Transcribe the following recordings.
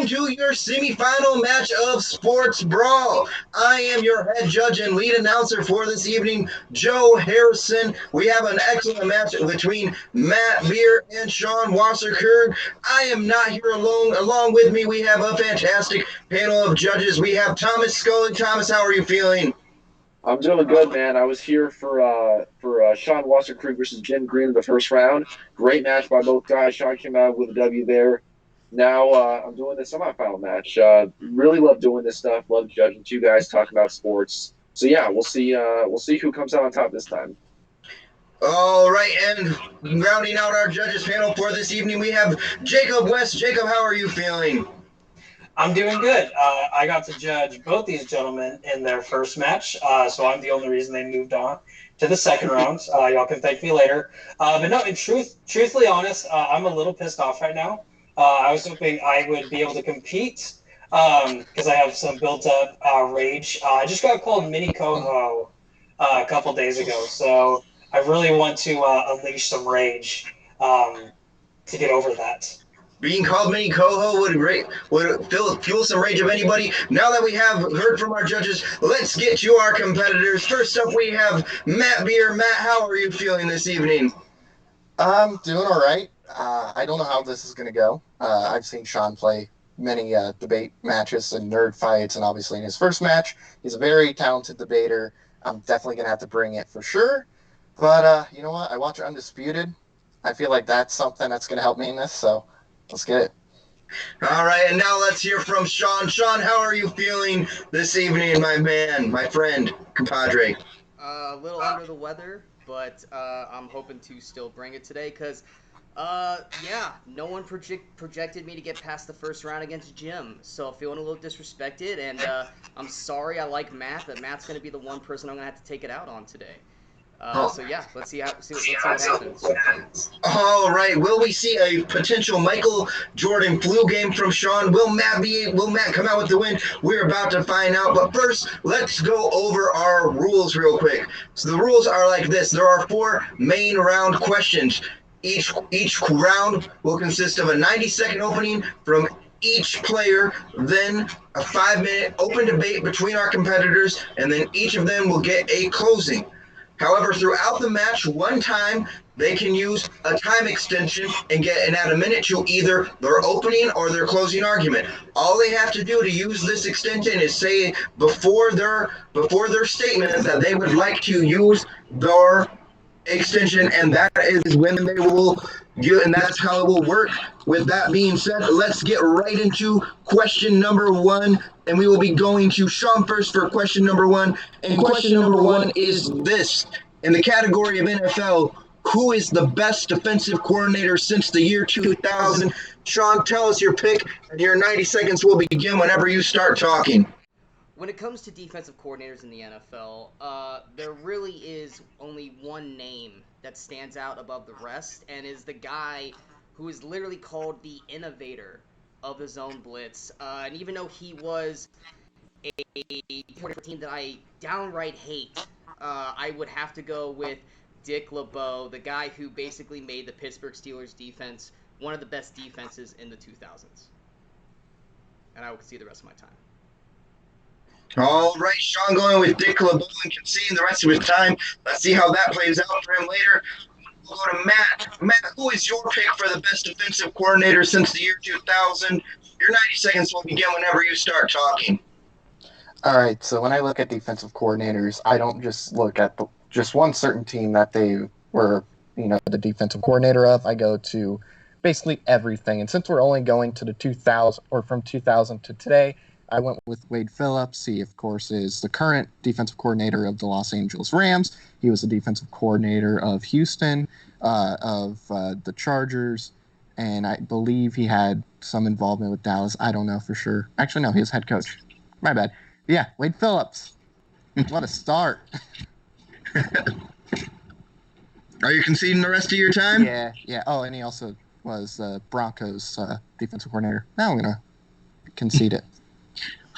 welcome to your semifinal match of Sports Brawl. I am your head judge and lead announcer for this evening, Joe Harrison. We have an excellent match between Matt Beer and Sean Wasserkrug. I am not here alone. Along with me, we have a fantastic panel of judges. We have Thomas Scully. Thomas, how are you feeling? I'm doing good, man. I was here for Sean Wasserkrug versus Jim Green in the first round. Great match by both guys. Sean came out with a W there. Now I'm doing the semifinal match. Really love doing this stuff. Love judging two guys talking about sports. So yeah, we'll see. We'll see who comes out on top this time. All right, and rounding out our judges panel for this evening, we have Jacob West. Jacob, how are you feeling? I'm doing good. I got to judge both these gentlemen in their first match, so I'm the only reason they moved on to the second round. Y'all can thank me later. But no, truthfully honest, I'm a little pissed off right now. I was hoping I would be able to compete because I have some built-up rage. I just got called Mini Coho a couple days ago, so I really want to unleash some rage to get over that. Being called Mini Coho would fuel some rage of anybody. Now that we have heard from our judges, let's get to our competitors. First up, we have Matt Beer. Matt, how are you feeling this evening? I'm doing all right. I don't know how this is going to go. I've seen Sean play many debate matches and nerd fights, and obviously in his first match, he's a very talented debater. I'm definitely going to have to bring it for sure. But you know what? I watch Undisputed. I feel like that's something that's going to help me in this, so let's get it. All right, and now let's hear from Sean. Sean, how are you feeling this evening, my man, my friend, compadre? A little under the weather, but I'm hoping to still bring it today because, yeah, no one projected me to get past the first round against Jim, so feeling a little disrespected, and I'm sorry. I like Matt, but Matt's going to be the one person I'm going to have to take it out on today. So yeah, let's see what happens. All right, will we see a potential Michael Jordan flu game from Sean? Will Matt come out with the win? We're about to find out. But first, let's go over our rules real quick. So the rules are like this: there are 4 main round questions. Each round will consist of a 90-second opening from each player, then a 5-minute open debate between our competitors, and then each of them will get a closing. However, throughout the match, one time they can use a time extension and add a minute to either their opening or their closing argument. All they have to do to use this extension is say before their statement that they would like to use their extension, and that is when they will do, and that's how it will work. With that being said, let's get right into question number 1, and we will be going to Sean first for question number 1. And question number 1 is this: in the category of NFL, who is the best defensive coordinator since the year 2000? Sean, tell us your pick, and your 90 seconds will begin whenever you start talking. When it comes to defensive coordinators in the NFL, there really is only one name that stands out above the rest, and is the guy who is literally called the innovator of the zone blitz. And even though he was a team that I downright hate, I would have to go with Dick LeBeau, the guy who basically made the Pittsburgh Steelers defense one of the best defenses in the 2000s. And I will see the rest of my time. All right, Sean going with Dick LeBeau and conceding the rest of his time. Let's see how that plays out for him later. We'll go to Matt. Matt, who is your pick for the best defensive coordinator since the year 2000? Your 90 seconds will begin whenever you start talking. All right, so when I look at defensive coordinators, I don't just look at just one certain team that they were, the defensive coordinator of. I go to basically everything. And since we're only going to the 2000 or from 2000 to today, I went with Wade Phillips. He, of course, is the current defensive coordinator of the Los Angeles Rams. He was the defensive coordinator of Houston, of the Chargers, and I believe he had some involvement with Dallas. I don't know for sure. Actually, no, he was head coach. My bad. Yeah, Wade Phillips. What a start. Are you conceding the rest of your time? Yeah. Oh, and he also was Broncos defensive coordinator. Now I'm going to concede it.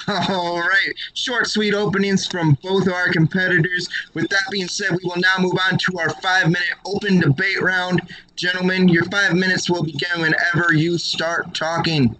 All right, short, sweet openings from both of our competitors. With that being said, we will now move on to our 5-minute open debate round. Gentlemen, your 5 minutes will begin whenever you start talking.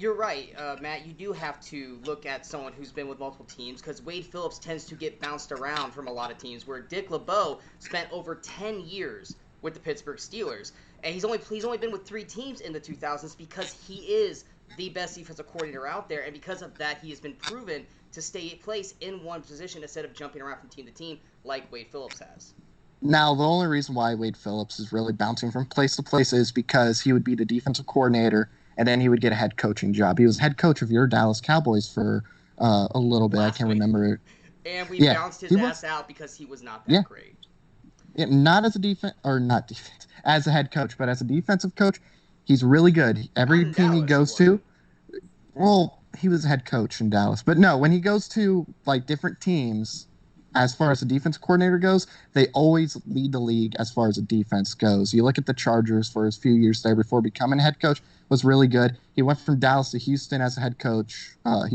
You're right, Matt. You do have to look at someone who's been with multiple teams because Wade Phillips tends to get bounced around from a lot of teams. Where Dick LeBeau spent over 10 years with the Pittsburgh Steelers, and he's only been with 3 teams in the 2000s because he is the best defensive coordinator out there, and because of that, he has been proven to stay placed in one position instead of jumping around from team to team like Wade Phillips has. Now, the only reason why Wade Phillips is really bouncing from place to place is because he would be the defensive coordinator, and then he would get a head coaching job. He was head coach of your Dallas Cowboys for a little bit. I can't remember. And we bounced his ass out because he was not that great. Yeah, not as a as a head coach, but as a defensive coach, he's really good. Every team he goes to, well, he was a head coach in Dallas. But no, when he goes to like different teams, as far as the defense coordinator goes, they always lead the league as far as the defense goes. You look at the Chargers for his few years there before becoming a head coach, was really good. He went from Dallas to Houston as a head coach,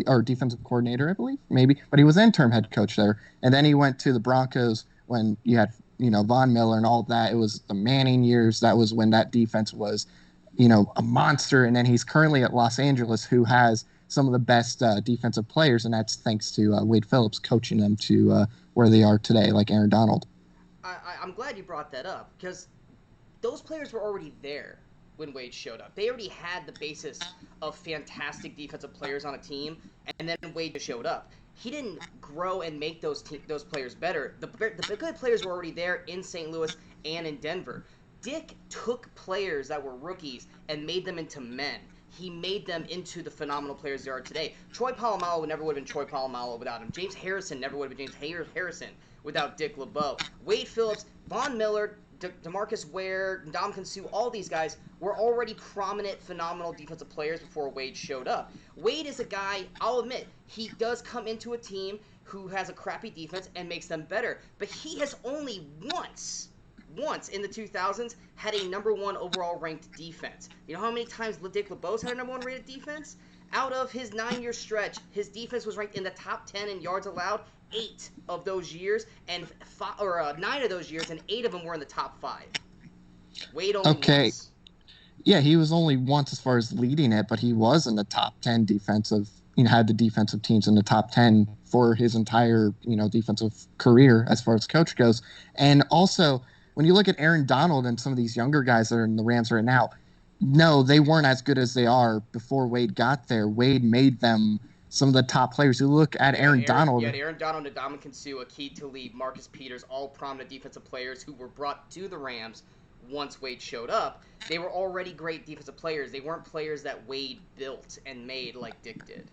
or defensive coordinator, I believe, maybe. But he was interim head coach there. And then he went to the Broncos when you had, Von Miller and all that. It was the Manning years. That was when that defense was, a monster. And then he's currently at Los Angeles, who has some of the best defensive players, and that's thanks to Wade Phillips coaching them to where they are today, like Aaron Donald. I'm glad you brought that up, because those players were already there when Wade showed up. They already had the basis of fantastic defensive players on a team, and then Wade just showed up. He didn't grow and make those players better. The good players were already there in St. Louis and in Denver. Dick took players that were rookies and made them into men. He made them into the phenomenal players they are today. Troy Polamalu never would have been Troy Polamalu without him. James Harrison never would have been James Harrison without Dick LeBeau. Wade Phillips, Von Miller, DeMarcus Ware, Ndamukong Suh, all these guys were already prominent, phenomenal defensive players before Wade showed up. Wade is a guy, I'll admit, he does come into a team who has a crappy defense and makes them better. But he has only once in the 2000s had a number 1 overall ranked defense. You know how many times Dick LeBeau's had a number 1 rated defense? Out of his 9-year stretch, his defense was ranked in the top 10 in yards allowed 8 of those years, and 9 of those years, and 8 of them were in the top 5. Wade only once. Yeah, he was only once as far as leading it, but he was in the top 10 defensive. Had the defensive teams in the top 10 for his entire defensive career as far as coach goes, and also. When you look at Aaron Donald and some of these younger guys that are in the Rams right now, no, they weren't as good as they are before Wade got there. Wade made them some of the top players. You look at Aaron Donald. You had Aaron Donald, Ndamukong Suh, Akeem Talib, Marcus Peters, all prominent defensive players who were brought to the Rams once Wade showed up. They were already great defensive players. They weren't players that Wade built and made like Dick did.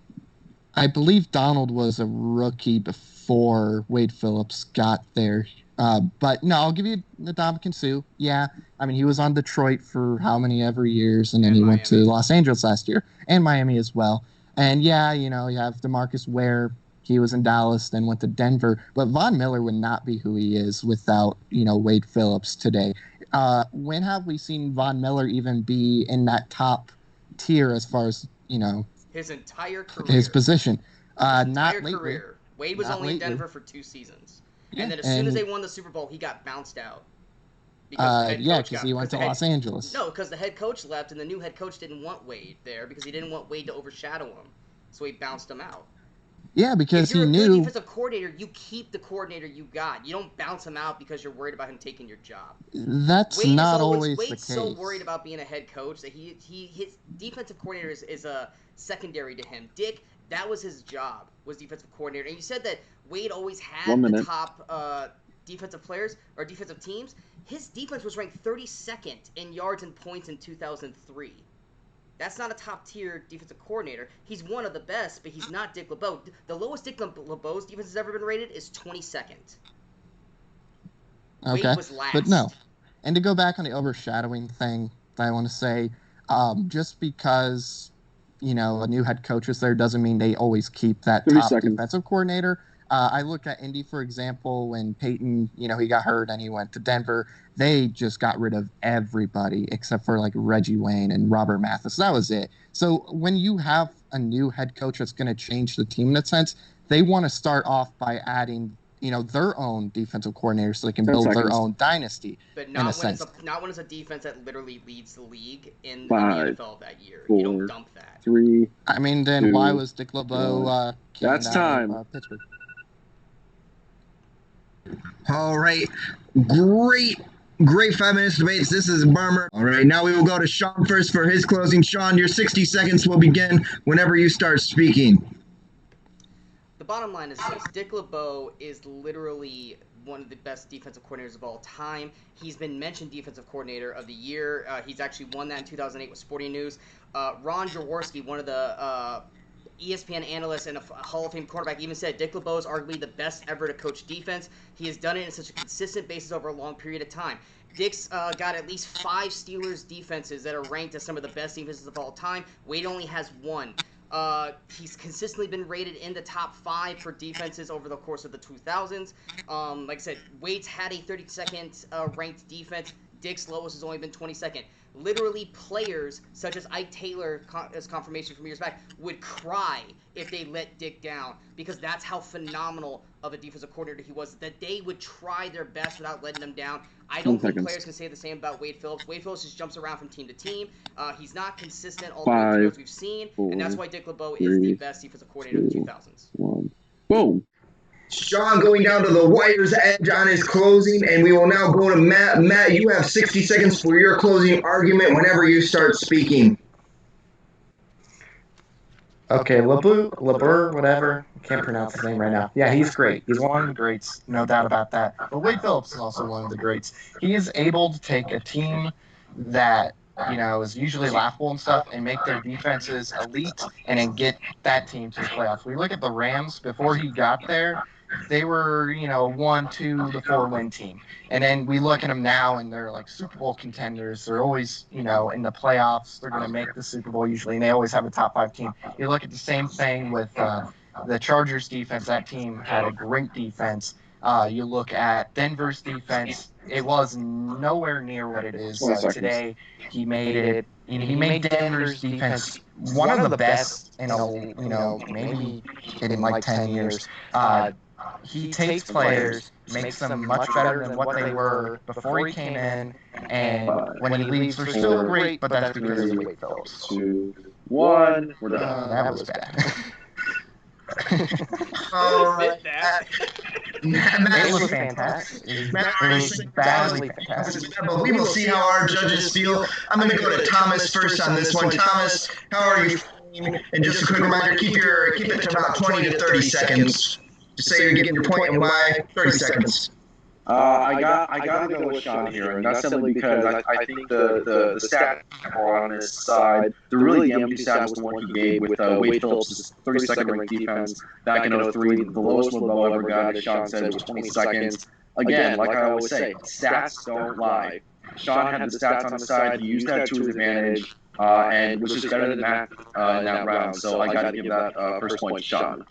I believe Donald was a rookie before Wade Phillips got there. But no, I'll give you Ndamukong Suh. Yeah, I mean, he was on Detroit for how many ever years, and then he went to Los Angeles last year, and Miami as well. And yeah, you have DeMarcus Ware. He was in Dallas, then went to Denver. But Von Miller would not be who he is without, Wade Phillips today. When have we seen Von Miller even be in that top tier as far as, his entire career. His position. Not lately. Wade was only in Denver for 2 seasons. And then as soon as they won the Super Bowl, he got bounced out. Because he went to Los Angeles. No, because the head coach left, and the new head coach didn't want Wade there because he didn't want Wade to overshadow him. So he bounced him out. Yeah, because he knew. If you're a good defensive coordinator, you keep the coordinator you got. You don't bounce him out because you're worried about him taking your job. That's not always the case. Wade's so worried about being a head coach that his defensive coordinator is a secondary to him. Dick, that was his job, was defensive coordinator. And you said that Wade always had the top defensive players or defensive teams. His defense was ranked 32nd in yards and points in 2003. That's not a top-tier defensive coordinator. He's one of the best, but he's not Dick LeBeau. The lowest Dick LeBeau's defense has ever been rated is 22nd. Okay, Wade was last. But no. And to go back on the overshadowing thing, I want to say, just because a new head coach is there doesn't mean they always keep that top defensive coordinator. I look at Indy, for example, when Peyton, he got hurt and he went to Denver. They just got rid of everybody except for like Reggie Wayne and Robert Mathis. That was it. So when you have a new head coach that's going to change the team in a sense, they want to start off by adding their own defensive coordinator so they can build their own dynasty. But in a sense. Not when it's a defense that literally leads the league in 5, the NFL that year. 4, you don't dump that. 3. I mean, then 2, why was Dick LeBeau That's time. Pittsburgh? All right. Great 5 minutes debates. This is Barmer. All right, now we will go to Sean first for his closing. Sean, your 60 seconds will begin whenever you start speaking. The bottom line is this. Dick LeBeau is literally one of the best defensive coordinators of all time. He's been mentioned Defensive Coordinator of the Year. He's actually won that in 2008 with Sporting News. Ron Jaworski, one of the ESPN analysts and a Hall of Fame quarterback, even said Dick LeBeau is arguably the best ever to coach defense. He has done it in such a consistent basis over a long period of time. Dick's got at least 5 Steelers defenses that are ranked as some of the best defenses of all time. Wade only has 1. He's consistently been rated in the top 5 for defenses over the course of the 2000s. Like I said, Wade's had a 32nd ranked defense. Dick's lowest has only been 22nd. Literally, players such as Ike Taylor, as confirmation from years back, would cry if they let Dick down because that's how phenomenal of a defensive coordinator he was. That they would try their best without letting them down. I don't think players can say the same about Wade Phillips. Wade Phillips just jumps around from team to team. He's not consistent all the way through as we've seen, and that's why Dick LeBeau is the best defensive coordinator of the 2000s. 1. Boom. Sean going down to the wire's edge on his closing, and we will now go to Matt. Matt, you have 60 seconds for your closing argument whenever you start speaking. Okay, LeBeau, whatever. Can't pronounce his name right now. Yeah, he's great. He's one of the greats, no doubt about that. But Wade Phillips is also one of the greats. He is able to take a team that is usually laughable and stuff, and make their defenses elite, and then get that team to the playoffs. We look at the Rams before he got there; they were 1, 2 to 4 win team, and then we look at them now, and they're like Super Bowl contenders. They're always in the playoffs. They're going to make the Super Bowl usually, and they always have a top 5 team. You look at the same thing with the Chargers defense. That team had a great defense. You look at Denver's defense; it was nowhere near what it is today. He made it. He made Denver's defense one of the best in maybe in like 10 years. He takes players, makes them much better than what they were before he came in, and when he leaves, they're still great. But that's because of Wade Phillips. 2, 1. We're done. That was bad. All right. It was fantastic. It was badly fantastic. But we will see how our judges feel. I'm going to go to Thomas first on this one. Thomas, how are you feeling? And just a quick reminder, keep it to about 20 to 30 seconds. Just say you're getting your point and why. 30 seconds. I got to go with Sean here, and not simply because I think the stat are on his side. The empty stat was the one he gave with Wade Phillips' 32nd ranked defense back in 03. The lowest LeBeau ever got, as Sean said, was 20 seconds. Again, like I always say, stats don't lie. Sean had the stats on his side. He used that to his advantage, and was just better than that in that round. So I got to give that first point to Sean.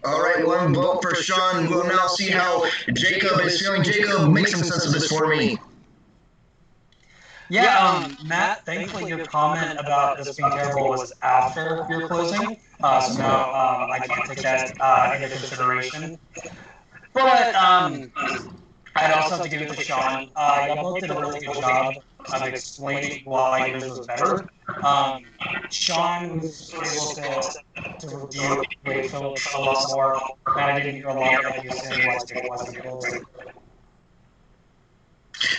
All right, one vote for Sean. We'll now see how Jacob is feeling. Jacob, make some sense of this for me. Yeah, Matt, thankfully your comment about this being terrible was after your closing, so now I can't take that into consideration. But I'd also have to give it to Sean. Y'all both did a really good job of explaining why yours was better. Sean was able to review Wade Phillips a lot more, and I didn't hear a lot of you saying why Dick wasn't closing.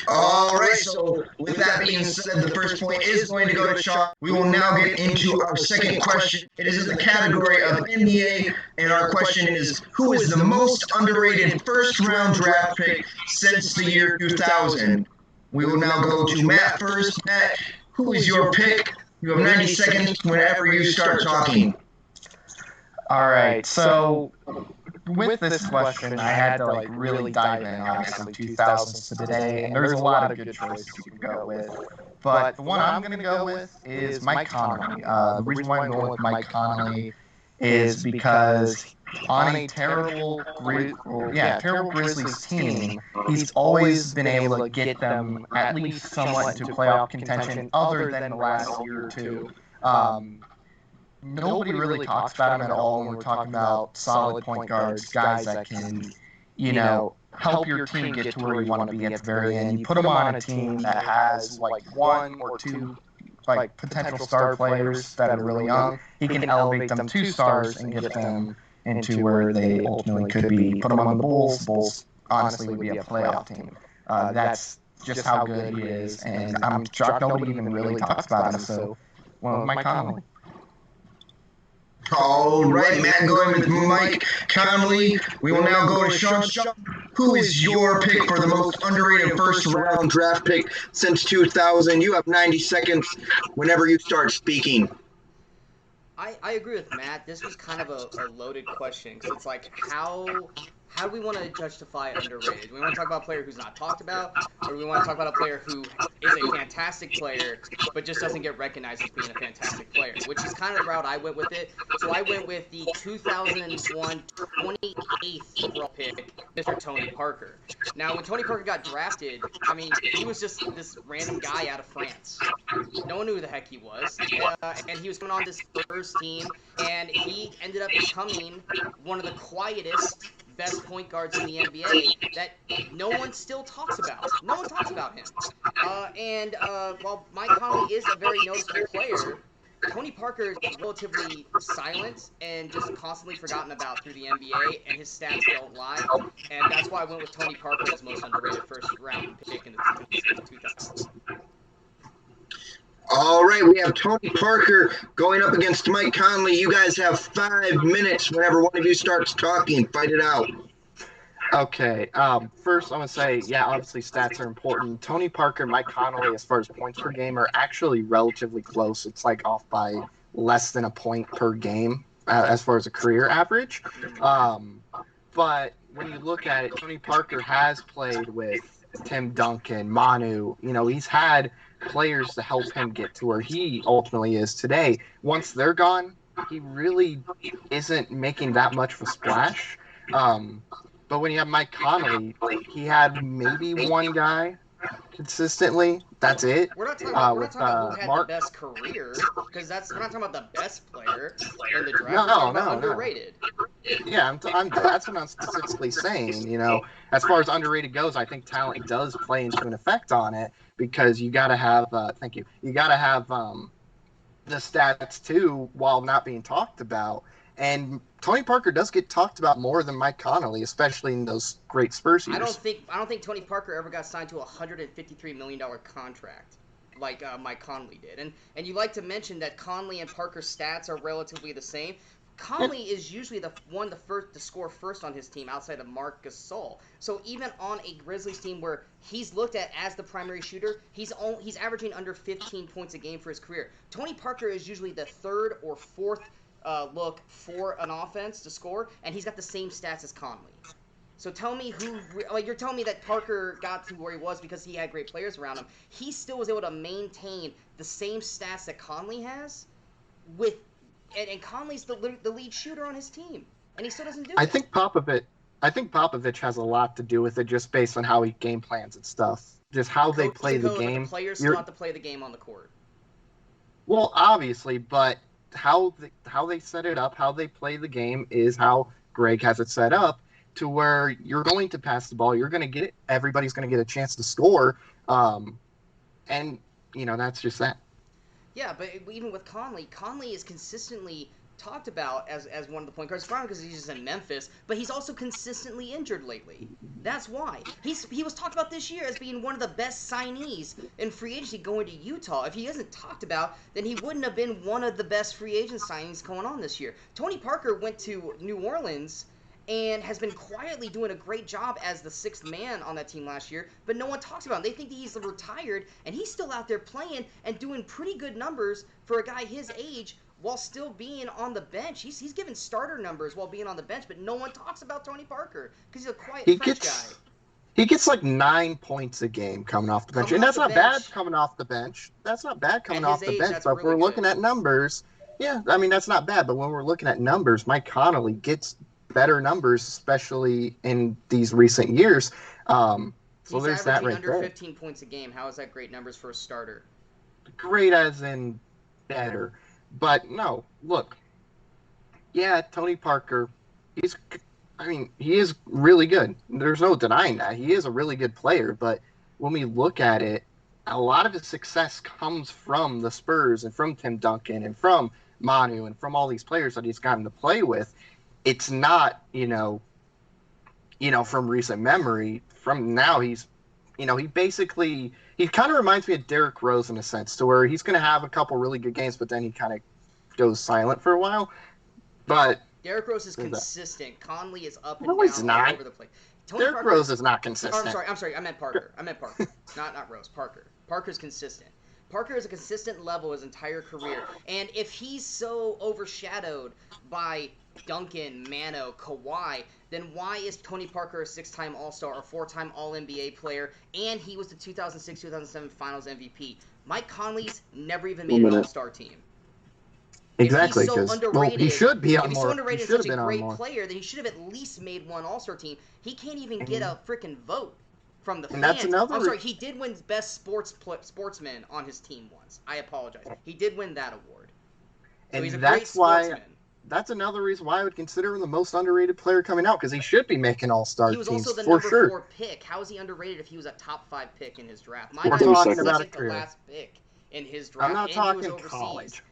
All right, so with that being said, the first point is going to go to Sean. We will now get into our second question. It is in the category of NBA, and our question is, who is the most underrated first-round draft pick since the year 2000? We will now go to Matt first. Matt, who is your pick? You have 90 seconds whenever you start talking. All right, so with this question, I had to really dive in, obviously, 2000s to today, and there's a lot of good choices you can go with. But the one I'm going to go with is Mike Conley. The reason why I'm going with Mike Conley is because on a terrible Grizzlies team, he's always been able to get them at least somewhat into playoff contention other than the last year or two. Nobody really talks about him at all when we're talking about solid point guards, guys that can, help your team get to where you want to be at the very end. You put them on a team that has like one or two like potential star players that are really young. He can elevate them 2 stars and get them into where they ultimately could be. Put them on the Bulls. The Bulls honestly would be a playoff team. That's just how good he is, and I'm shocked nobody even really talks about him. So, well, Mike Conley. All right, Matt going with Mike Conley. We will now go to Sean. Sean, who is your pick for the most underrated first-round draft pick since 2000? You have 90 seconds whenever you start speaking. I agree with Matt. This was kind of a loaded question because it's like how do we want to justify underrated? Do we want to talk about a player who's not talked about, or do we want to talk about a player who is a fantastic player but just doesn't get recognized as being a fantastic player? Which is kind of the route I went with it. So I went with the 2001 28th overall pick, Mr. Tony Parker. Now, when Tony Parker got drafted, I mean, he was just this random guy out of France. No one knew who the heck he was, and he was coming on this Spurs team, and he ended up becoming one of the quietest, best point guards in the NBA that no one still talks about. No one talks about him. While Mike Conley is a very noticeable player, Tony Parker is relatively silent and just constantly forgotten about through the NBA, and his stats don't lie. And that's why I went with Tony Parker as most underrated first-round pick in the 2000s. All right, we have Tony Parker going up against Mike Conley. You guys have 5 minutes whenever one of you starts talking. Fight it out. Okay. First, I'm going to say, yeah, obviously stats are important. Tony Parker and Mike Conley, as far as points per game, are actually relatively close. It's like off by less than a point per game as far as a career average. But when you look at it, Tony Parker has played with Tim Duncan, Manu. He's had players to help him get to where he ultimately is today. Once they're gone, he really isn't making that much of a splash. But when you have Mike Conley, he had maybe one guy consistently. That's it. We're not talking about who had the best career, because we're not talking about the best player in the draft. No, underrated. Yeah, that's what I'm specifically saying. As far as underrated goes, I think talent does play into an effect on it, because you got to have. Thank you. You got to have the stats too, while not being talked about. And Tony Parker does get talked about more than Mike Conley, especially in those great Spurs years. I don't think Tony Parker ever got signed to a $153 million contract like Mike Conley did. And you like to mention that Conley and Parker's stats are relatively the same. Conley is usually the one to score first on his team outside of Marc Gasol. So even on a Grizzlies team where he's looked at as the primary shooter, he's averaging under 15 points a game for his career. Tony Parker is usually the third or fourth look for an offense to score, and he's got the same stats as Conley. So tell me you're telling me that Parker got to where he was because he had great players around him. He still was able to maintain the same stats that Conley has and Conley's the lead shooter on his team, and he still doesn't do it. I think Popovich has a lot to do with it, just based on how he game plans and stuff. Just how they play the game. The players still have to play the game on the court. Well, obviously, but how they set it up, how they play the game is how Greg has it set up, to where you're going to pass the ball, you're going to get it, everybody's going to get a chance to score, and that's just that. Yeah, but even with Conley is consistently talked about as one of the point guards, probably because he's just in Memphis, but he's also consistently injured lately. That's why. He was talked about this year as being one of the best signees in free agency going to Utah. If he isn't talked about, then he wouldn't have been one of the best free agent signings going on this year. Tony Parker went to New Orleans and has been quietly doing a great job as the sixth man on that team last year, but no one talks about him. They think that he's retired, and he's still out there playing and doing pretty good numbers for a guy his age while still being on the bench. He's giving starter numbers while being on the bench, but no one talks about Tony Parker because he's a quiet French guy. He gets like 9 points a game coming off the bench, and that's not bad coming off the bench. That's not bad coming off the bench, but if we're looking at numbers, yeah, I mean, that's not bad, but when we're looking at numbers, Mike Conley gets better numbers, especially in these recent years. So he's there's that right under there. 15 points a game. How is that great numbers for a starter? Great as in better. But no, look. Yeah, Tony Parker, I mean, he is really good. There's no denying that. He is a really good player, but when we look at it, a lot of his success comes from the Spurs and from Tim Duncan and from Manu and from all these players that he's gotten to play with. It's not, from recent memory. From now, he kind of reminds me of Derrick Rose in a sense, to where he's going to have a couple really good games, but then he kind of goes silent for a while. But Derrick Rose is consistent. Conley is up and no, down he's not. all over the place. Derrick Rose is not consistent. I'm sorry. I meant Parker. Not Rose. Parker. Parker's consistent. Parker is a consistent level his entire career. And if he's so overshadowed by Duncan, Mano, Kawhi, then why is Tony Parker a 6-time All-Star, a 4-time All-NBA player, and he was the 2006-2007 Finals MVP? Mike Conley's never even made an All-Star team. Exactly, because he should be on more. If he's so underrated and such a great player, then he should have at least made one All-Star team. He can't even get a freaking vote from the fans. That's another. I'm sorry, he did win Best Sportsman on his team once. I apologize. He did win that award. So and he's a that's great sportsman. That's another reason why I would consider him the most underrated player coming out, because he should be making All-Star teams. He was also the for number sure. 4 pick. How is he underrated if he was a top 5 pick in his draft? We're talking about the career. last pick in his draft. I'm not and talking he was overseas. college.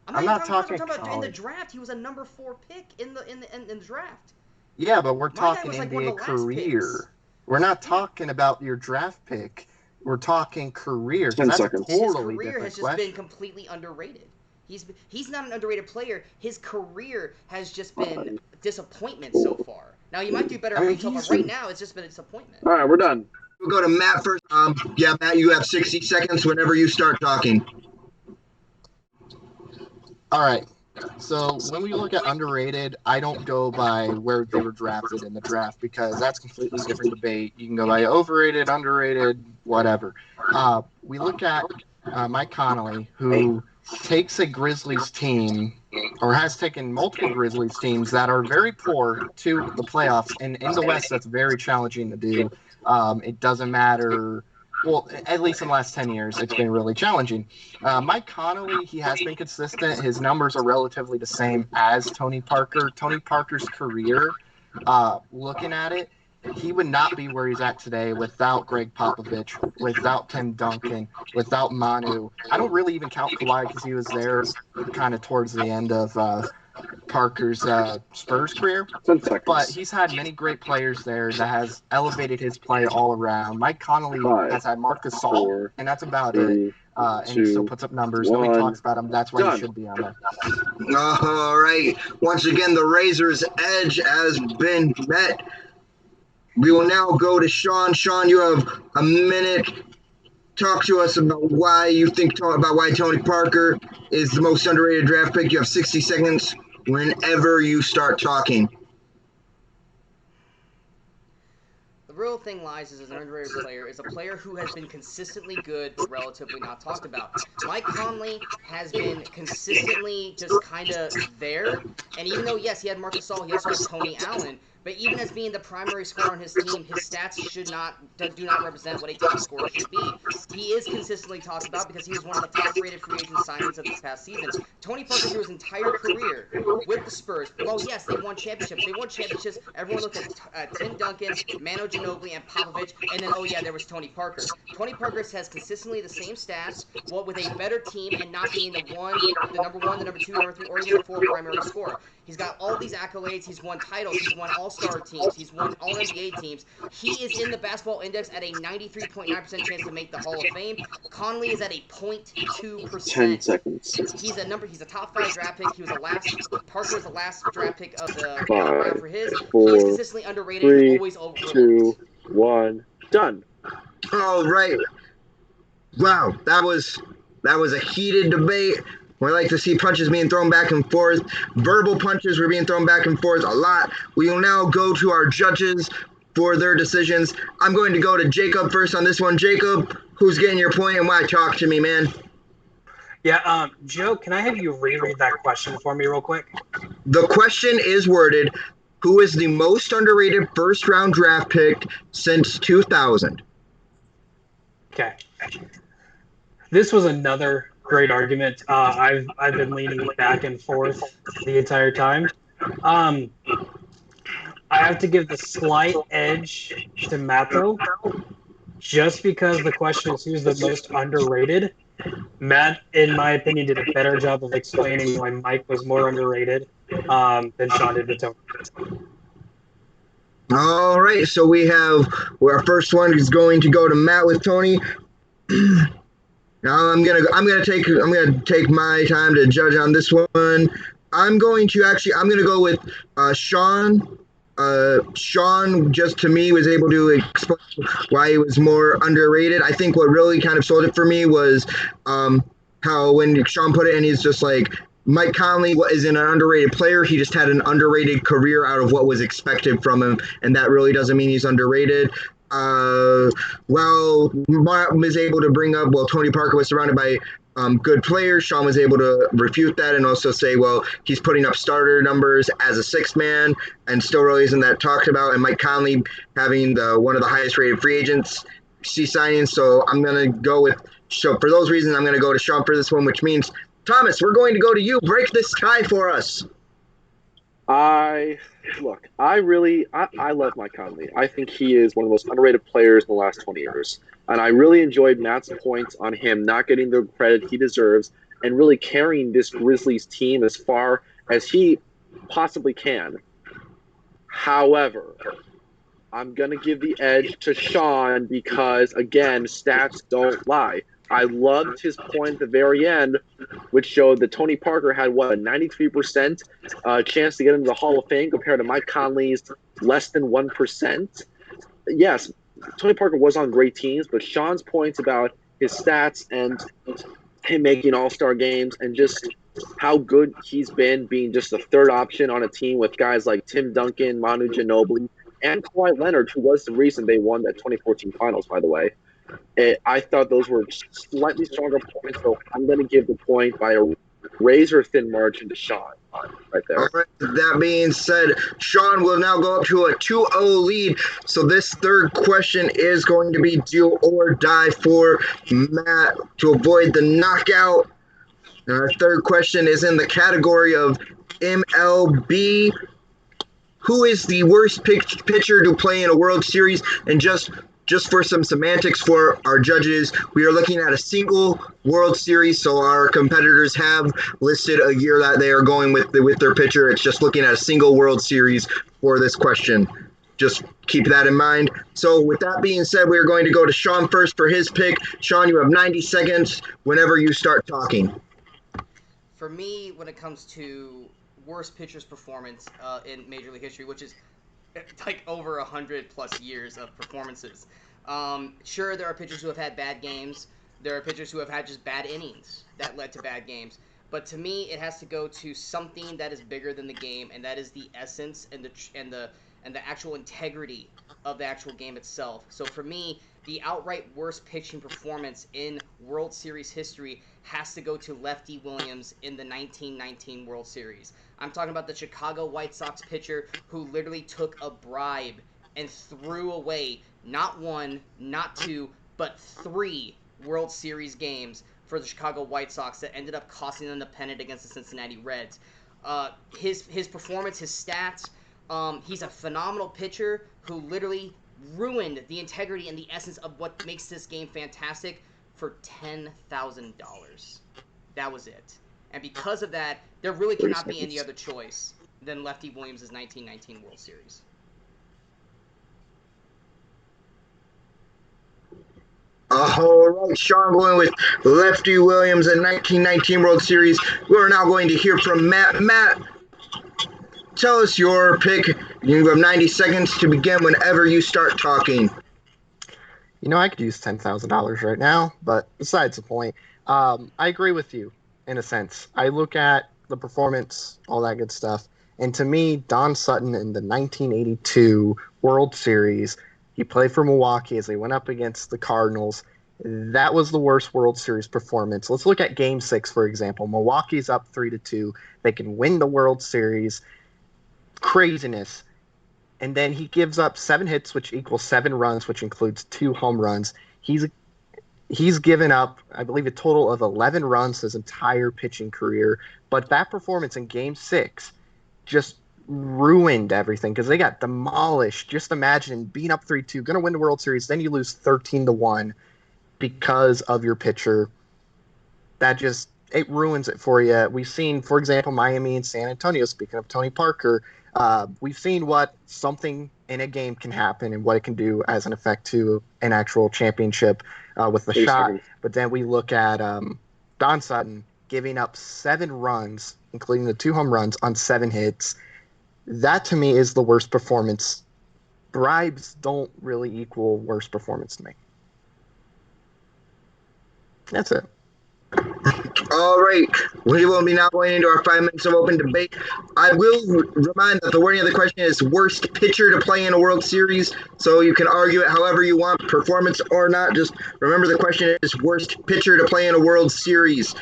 I'm not talking college. about in the draft. He was a number 4 pick in the draft. Yeah, but we're My guy talking was like one of NBA the last career. picks. We're not talking about your draft pick. We're talking career. 10 That's seconds. a totally His career different has just question. been completely underrated. He's not an underrated player. His career has just been disappointment so far. Now he might do better in Utah, but right now it's just been a disappointment. All right, we're done. We'll go to Matt first. Yeah, Matt, you have 60 seconds whenever you start talking. All right. So when we look at underrated, I don't go by where they were drafted in the draft, because that's a completely different debate. You can go by overrated, underrated, whatever. We look at Mike Conley, who takes a Grizzlies team, or has taken multiple Grizzlies teams that are very poor to the playoffs. And in the West, that's very challenging to do. It doesn't matter. Well, at least in the last 10 years, it's been really challenging. Mike Conley, he has been consistent. His numbers are relatively the same as Tony Parker. Tony Parker's career, looking at it, he would not be where he's at today without Greg Popovich, without Tim Duncan, without Manu. I don't really even count Kawhi, because he was there kind of towards the end of Parker's Spurs career. 10 seconds. But he's had many great players there that has elevated his play all around. Mike Conley has had Marc Gasol, and that's about it. And he still puts up numbers. Nobody talks about him. That's why he should be on there. All right. Once again, the Razor's edge has been met. We will now go to Sean. Sean, you have a minute. Talk to us about why you think about why Tony Parker is the most underrated draft pick. You have 60 seconds whenever you start talking. The real thing lies is an underrated player is a player who has been consistently good but relatively not talked about. Mike Conley has been consistently just kind of there, and even though, yes, he had Marc Gasol, he also had Tony Allen, but even as being the primary scorer on his team, his stats do not represent what a top scorer should be. He is consistently talked about because he was one of the top-rated free agent signings of this past season. Tony Parker, through his entire career with the Spurs, well, yes, they won championships. They won championships. Everyone looked at Tim Duncan, Manu Ginobili, and Popovich, and then, oh yeah, there was Tony Parker. Tony Parker has consistently the same stats, well, with a better team and not being the number 1, the number 2, number 3, or even the 4 primary scorer. He's got all these accolades. He's won titles. He's won All-Star teams. He's won All-NBA teams. He is in the basketball index at a 93.9% chance to make the Hall of Fame. Conley is at a 0.2%. 10 seconds. He's a top 5 draft pick. Parker was the last draft pick of the 5, round for his. 4, he is consistently underrated 3, and always overlooked. 2, 1, done. All right. Wow, that was a heated debate. We like to see punches being thrown back and forth. Verbal punches were being thrown back and forth a lot. We will now go to our judges for their decisions. I'm going to go to Jacob first on this one. Jacob, who's getting your point and why? Talk to me, man. Yeah, Joe, can I have you reread that question for me real quick? The question is worded, who is the most underrated first-round draft pick since 2000? Okay. This was another great argument. I've been leaning back and forth the entire time. I I have to give the slight edge to Matt, though, just because the question is who's the most underrated. Matt, in my opinion, did a better job of explaining why Mike was more underrated than Sean did with Tony. All right, so we have our first one is going to go to Matt with Tony. Now I'm gonna take my time to judge on this one. I'm gonna go with Sean. Sean, just to me, was able to explain why he was more underrated. I think what really kind of sold it for me was how when Sean put it, and he's just like, Mike Conley isn't an underrated player. He just had an underrated career out of what was expected from him, and that really doesn't mean he's underrated. Mark was able to bring up, Tony Parker was surrounded by good players. Sean was able to refute that and also say, he's putting up starter numbers as a sixth man and still really isn't that talked about. And Mike Conley having one of the highest rated free agents signings. So for those reasons, I'm going to go to Sean for this one, which means, Thomas, we're going to go to you. Break this tie for us. I love Mike Conley. I think he is one of the most underrated players in the last 20 years. And I really enjoyed Matt's points on him not getting the credit he deserves and really carrying this Grizzlies team as far as he possibly can. However, I'm going to give the edge to Sean because, again, stats don't lie. I loved his point at the very end, which showed that Tony Parker had, a 93% chance to get into the Hall of Fame compared to Mike Conley's less than 1%. Yes, Tony Parker was on great teams, but Sean's points about his stats and him making all-star games and just how good he's been being just the third option on a team with guys like Tim Duncan, Manu Ginobili, and Kawhi Leonard, who was the reason they won that 2014 finals, by the way. I thought those were slightly stronger points, so I'm going to give the point by a razor-thin margin to Sean right there. All right, that being said, Sean will now go up to a 2-0 lead. So this third question is going to be do or die for Matt to avoid the knockout. And our third question is in the category of MLB. Who is the worst pitcher to play in a World Series? And just for some semantics for our judges, we are looking at a single World Series, so our competitors have listed a year that they are going with their pitcher. It's just looking at a single World Series for this question. Just keep that in mind. So with that being said, we are going to go to Sean first for his pick. Sean, you have 90 seconds whenever you start talking. For me, when it comes to worst pitcher's performance in Major League history, which is like over 100 plus years of performances. Sure, there are pitchers who have had bad games. There are pitchers who have had just bad innings that led to bad games. But to me, it has to go to something that is bigger than the game, and that is the essence and the actual integrity of the actual game itself. So for me, the outright worst pitching performance in World Series history has to go to Lefty Williams in the 1919 World Series. I'm talking about the Chicago White Sox pitcher who literally took a bribe and threw away not one, not two, but 3 World Series games for the Chicago White Sox that ended up costing them the pennant against the Cincinnati Reds. His performance, his stats, he's a phenomenal pitcher who literally ruined the integrity and the essence of what makes this game fantastic for $10,000. That was it. And because of that, there really cannot be any other choice than Lefty Williams' 1919 World Series. All right, Sean going with Lefty Williams in 1919 World Series. We're now going to hear from Matt. Matt, tell us your pick. You have 90 seconds to begin whenever you start talking. I could use $10,000 right now, but besides the point, I agree with you in a sense. I look at the performance, all that good stuff, and to me, Don Sutton in the 1982 World Series, he played for Milwaukee as they went up against the Cardinals. That was the worst World Series performance. Let's look at Game 6, for example. Milwaukee's up 3-2. They can win the World Series. Craziness. And then he gives up 7 hits, which equals 7 runs, which includes 2 home runs. He's given up, I believe, a total of 11 runs his entire pitching career. But that performance in Game 6 just ruined everything because they got demolished. Just imagine being up 3-2, going to win the World Series, then you lose 13-1 because of your pitcher. That just it ruins it for you. We've seen, for example, Miami and San Antonio. Speaking of Tony Parker, we've seen what something in a game can happen and what it can do as an effect to an actual championship with the shot. But then we look at Don Sutton giving up 7 runs, including the 2 home runs on 7 hits. That to me is the worst performance. Bribes don't really equal worst performance to me. That's it. All right, we will be now going into our 5 minutes of open debate. I will remind that the wording of the question is worst pitcher to play in a World Series, so you can argue it however you want, performance or not. Just remember the question is worst pitcher to play in a World Series.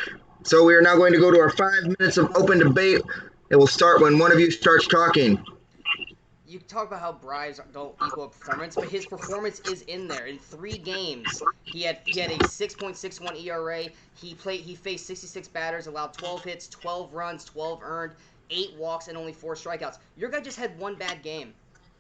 So we are now going to go to our 5 minutes of open debate. It will start when one of you starts talking. You talk about how bribes don't equal performance, but his performance is in there. In 3 games, he had a 6.61 ERA. He faced 66 batters, allowed 12 hits, 12 runs, 12 earned, 8 walks, and only 4 strikeouts. Your guy just had one bad game.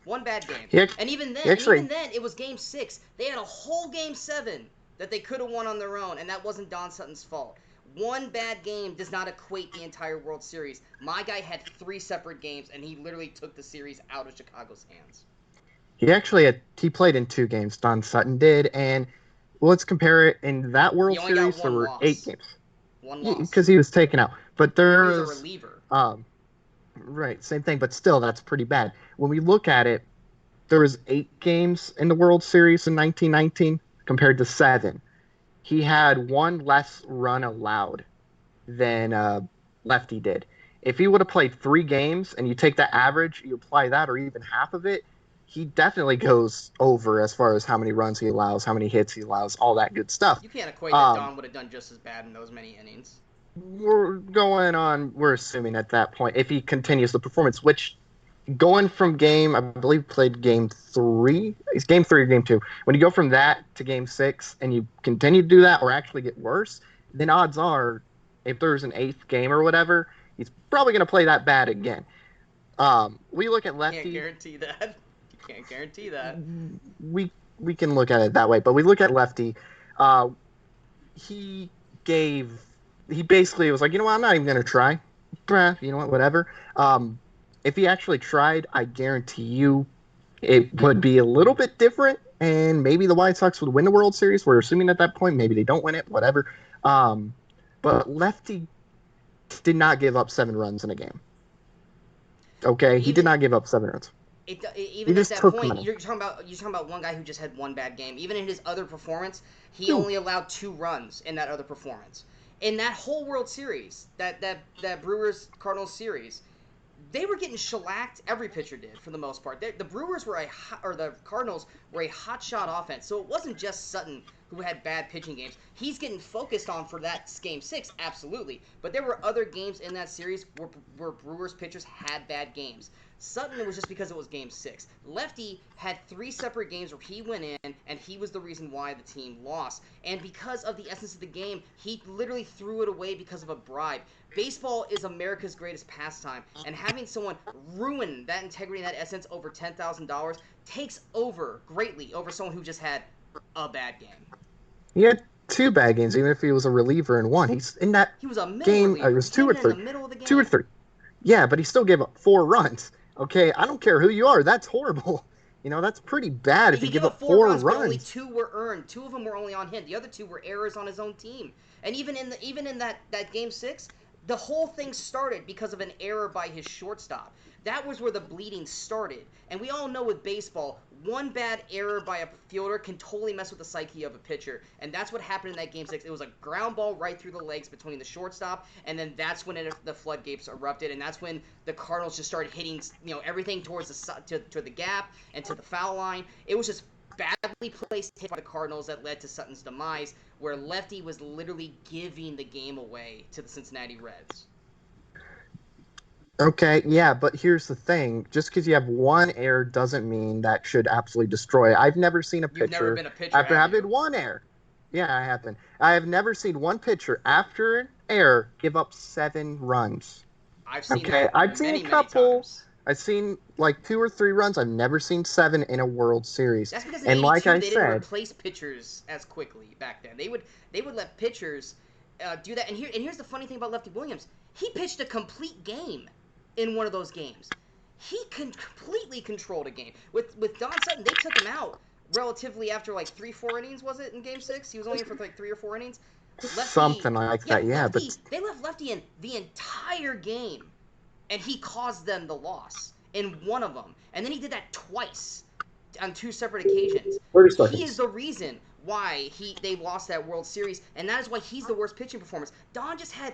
And even then, it was Game 6. They had a whole Game 7 that they could have won on their own, and that wasn't Don Sutton's fault. One bad game does not equate the entire World Series. My guy had 3 separate games, and he literally took the series out of Chicago's hands. He played in 2 games, Don Sutton did, and let's compare it. In that World Series, there were 8 games. One loss. Because he was taken out. But there was... He was a reliever. Right, same thing, but still, that's pretty bad. When we look at it, there was 8 games in the World Series in 1919 compared to 7. He had 1 less run allowed than Lefty did. If he would have played 3 games and you take the average, you apply that or even half of it, he definitely goes over as far as how many runs he allows, how many hits he allows, all that good stuff. You can't equate that Don would have done just as bad in those many innings. We're assuming at that point, if he continues the performance, which going from I believe played Game 3. It's Game 3 or Game 2. When you go from that to Game 6 and you continue to do that or actually get worse, then odds are, if there's an 8th game or whatever, he's probably going to play that bad again. We look at Lefty. You can't guarantee that. We can look at it that way, but we look at Lefty. He basically was like, you know what, I'm not even going to try. You know what, whatever. If he actually tried, I guarantee you it would be a little bit different, and maybe the White Sox would win the World Series. We're assuming at that point, maybe they don't win it, whatever. But Lefty did not give up 7 runs in a game. Okay, he did not give up 7 runs. Even at that point, you're talking about one guy who just had 1 bad game. Even in his other performance, he only allowed 2 runs in that other performance. In that whole World Series, that Brewers Cardinals series, they were getting shellacked. Every pitcher did, for the most part. The Brewers the Cardinals were a hotshot offense. So it wasn't just Sutton who had bad pitching games. He's getting focused on for that Game 6, absolutely. But there were other games in that series where Brewers pitchers had bad games. Sutton, it was just because it was Game 6. Lefty had 3 separate games where he went in, and he was the reason why the team lost. And because of the essence of the game, he literally threw it away because of a bribe. Baseball is America's greatest pastime, and having someone ruin that integrity and that essence over $10,000 takes over greatly over someone who just had a bad game. He had 2 bad games, even if he was a reliever in 1. He's in that he was a game. Reliever. It was 2 or 3. In the middle of the game. 2 or 3. Yeah, but he still gave up 4 runs. Okay, I don't care who you are. That's horrible. You know, that's pretty bad if you give up 4 runs. But only 2 were earned. 2 of them were only on him. The other 2 were errors on his own team. And even in that Game 6, the whole thing started because of an error by his shortstop. That was where the bleeding started. And we all know with baseball, one bad error by a fielder can totally mess with the psyche of a pitcher. And that's what happened in that Game 6. It was a ground ball right through the legs between the shortstop, and then that's when the floodgates erupted, and that's when the Cardinals just started hitting, everything towards to the gap and to the foul line. It was just badly placed hit by the Cardinals that led to Sutton's demise, where Lefty was literally giving the game away to the Cincinnati Reds. Okay, yeah, but here's the thing. Just because you have 1 error doesn't mean that should absolutely destroy it. I've never seen a pitcher... You've never been a pitcher, after having 1 error. Yeah, I have been. I have never seen one pitcher, after an error, give up 7 runs. I've seen I've seen a couple. I've seen like 2 or 3 runs. I've never seen 7 in a World Series. That's because in and 82, like I they didn't said, replace pitchers as quickly back then. They would let pitchers do that. And here's the funny thing about Lefty Williams. He pitched a complete game in one of those games. He completely controlled a game. With Don Sutton, they took him out relatively after like 3-4 innings, was it, in Game 6? He was only in for like 3 or 4 innings. Something like that, yeah. Lefty, they left Lefty in the entire game, and he caused them the loss in one of them. And then he did that twice on 2 separate occasions. 30 seconds. He is the reason why they lost that World Series, and that is why he's the worst pitching performance. Don just had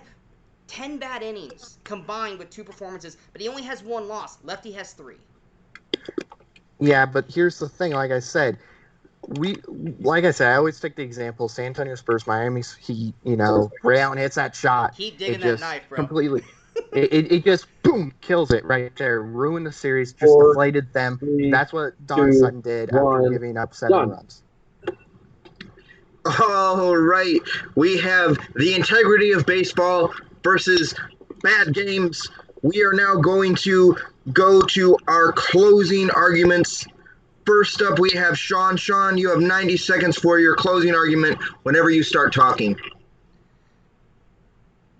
10 bad innings combined with 2 performances, but he only has 1 loss. Lefty has 3. Yeah, but here's the thing. Like I said, I always take the example: San Antonio Spurs, Miami's Heat. Ray Allen hits that shot. Keep digging that knife, bro. Completely. It just boom kills it right there. Ruined the series. Just deflated them. That's what Don Sutton did after giving up 7 runs. All right, we have the integrity of baseball versus bad games. We are now going to go to our closing arguments. First up, we have Sean. Sean, you have 90 seconds for your closing argument whenever you start talking.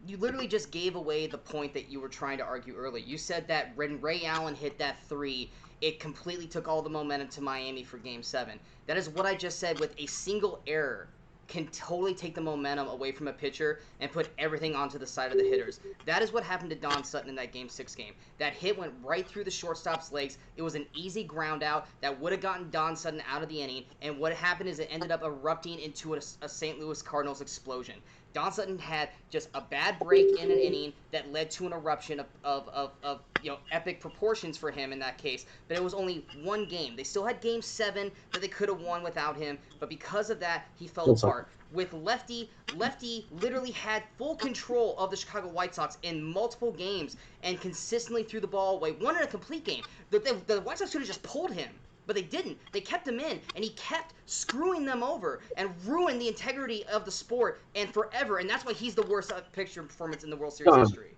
You literally just gave away the point that you were trying to argue earlier. You said that when Ray Allen hit that 3, it completely took all the momentum to Miami for Game 7. That is what I just said. With a single error, can totally take the momentum away from a pitcher and put everything onto the side of the hitters. That is what happened to Don Sutton in that Game 6 game. That hit went right through the shortstop's legs. It was an easy ground out that would have gotten Don Sutton out of the inning, and what happened is it ended up erupting into a St. Louis Cardinals explosion. Don Sutton had just a bad break in an inning that led to an eruption of epic proportions for him in that case. But it was only 1 game. They still had Game 7 that they could have won without him, but because of that, he fell apart. With Lefty literally had full control of the Chicago White Sox in multiple games and consistently threw the ball away. Won in a complete game. The White Sox could have just pulled him. But they didn't. They kept him in, and he kept screwing them over and ruined the integrity of the sport and forever. And that's why he's the worst pitcher performance in the World Series history.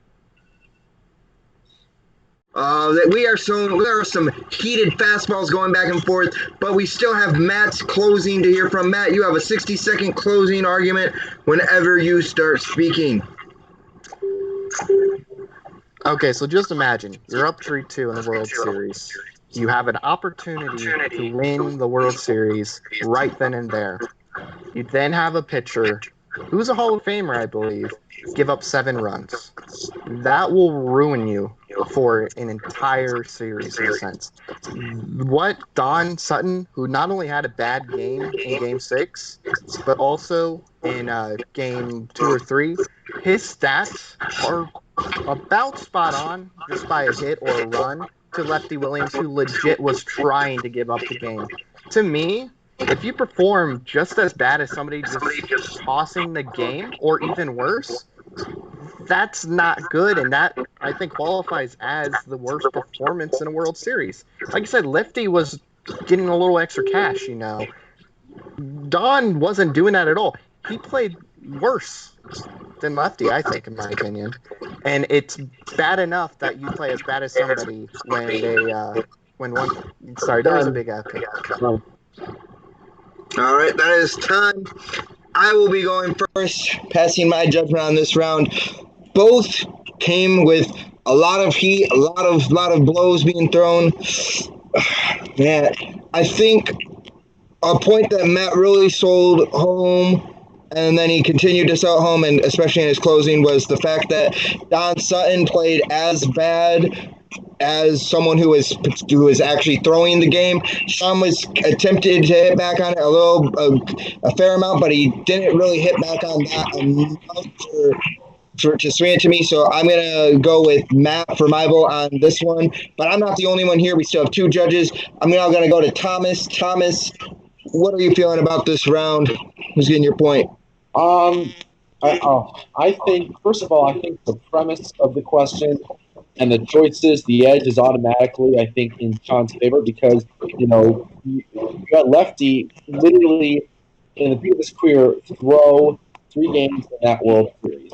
There are some heated fastballs going back and forth, but we still have Matt's closing to hear from. Matt, you have a 60-second closing argument whenever you start speaking. Okay, so just imagine you're up 3-2 in the World Series. You have an opportunity to win the World Series right then and there. You then have a pitcher who's a Hall of Famer, I believe, give up 7 runs. That will ruin you for an entire series, in a sense. What Don Sutton, who not only had a bad game in Game 6, but also in Game 2 or 3, his stats are about spot on, just by a hit or a run, to Lefty Williams, who legit was trying to give up the game. To me, if you perform just as bad as somebody just tossing the game, or even worse, that's not good, and that, I think, qualifies as the worst performance in a World Series. Like I said, Lefty was getting a little extra cash, Don wasn't doing that at all. He played worse than Lefty, I think, in my opinion. And it's bad enough that you play as bad as somebody when sorry, there was a big echo. All right, that is time. I will be going first, passing my judgment on this round. Both came with a lot of heat, a lot of blows being thrown. Man, I think a point that Matt really sold home, and then he continued to sell home, and especially in his closing, was the fact that Don Sutton played as bad as someone who is actually throwing the game. Sean was attempted to hit back on it a fair amount, but he didn't really hit back on that enough to swing it to me. So I'm gonna go with Matt for my vote on this one. But I'm not the only one here. We still have 2 judges. I'm now gonna go to Thomas. Thomas, what are you feeling about this round? Who's getting your point? I think, first of all, the premise of the question and the choices, the edge is automatically, I think, in Sean's favor because, you got Lefty literally in the beginning of his career throw 3 games in that World Series.